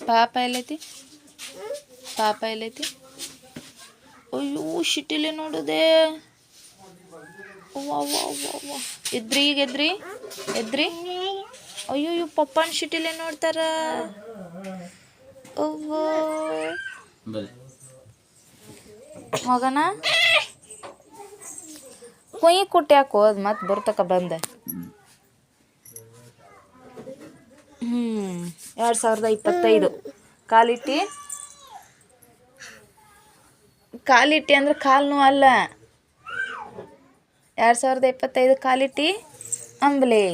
ಪಾಪ ಎಲ್ಲೈತಿ ಪಾಪ ಎಲ್ಲೈತಿ ಅಯ್ಯೋ ಶಿಟ್ಟಿಲೆ ನೋಡುದೆ ಎದ್ರಿ ಈಗ ಎದ್ರಿ ಎದ್ರಿ ಅಯ್ಯೋ ಪಪ್ಪನ ಶಿಟ್ಟಿಲೆ ನೋಡ್ತಾರ ಓಹೋ ಮಗನ ಕುಯ್ ಕುಟ್ಟಿ ಹಾಕು ಅದು ಮತ್ತೆ ಬರ್ತಕ ಬಂದೆ 2025 ಕಾಲಿಟ್ಟಿ ಅಂದ್ರೆ ಕಾಲು ಅಲ್ಲ 2025 ಕಾಲಿಟ್ಟಿ ಅಂಬ್ಲಿ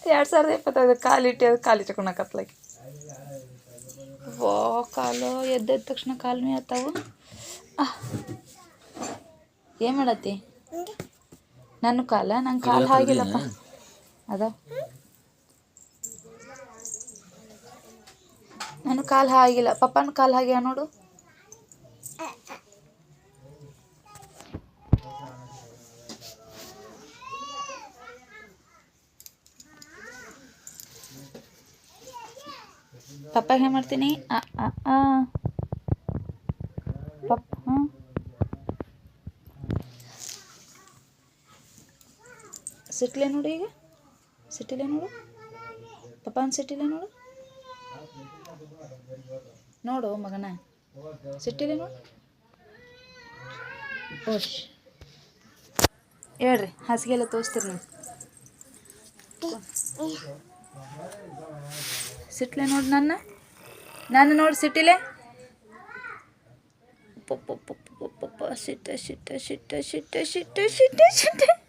2025 ಕಾಲಿಟ್ಟಿ ಅದು ಕಾಲಿ ಚಕೊಂಡಕತ್ಲಾಕಿ ವಾ ಕಾಲು ಎದ್ದ ತಕ್ಷಣ ಕಾಲು ಮೇಯ್ತಾವು ಏನು ಮಾಡತ್ತಿ ನನ್ನ ಕಾಲು ಹಾಗಿಲ್ಲಪ್ಪ ಅದ ನನ್ನ ಕಾಲು ಹಾಗಿಲ್ಲ ಪಪ್ಪನ ಕಾಲು ಹಾಗೆ ನೋಡು ಪಪ್ಪ ಏನು ಮಾಡ್ತೀನಿ ಪಪ್ಪ ಸಿಟ್ಲೆ ನೋಡು ಈಗ ಸಿಟ್ಟಿಲೆ ನೋಡು ಪಪ್ಪನ ಸಿಟ್ಟಿಲೆ ನೋಡು ನೋಡು ಮಗನ ಸಿಟ್ಟಿಲೆ ನೋಡು ಓಶ್ ಹೇಳ್ರಿ ಹಾಸಿಗೆಲ್ಲ ತೋರಿಸ್ತೀರಿ ನೀವು ಸಿಟ್ಲೆ ನೋಡು ನನ್ನ ನೋಡಿ ಸಿಟ್ಟಿಲೆ ಪಪ್ಪ ಸಿಟ್ಟ ಸಿಟ್ಟ ಸಿಟ್ಟ ಸಿಟ್ಟ ಸಿಟ್ಟ ಸಿಟ್ಟ ಸಿಟ್ಟ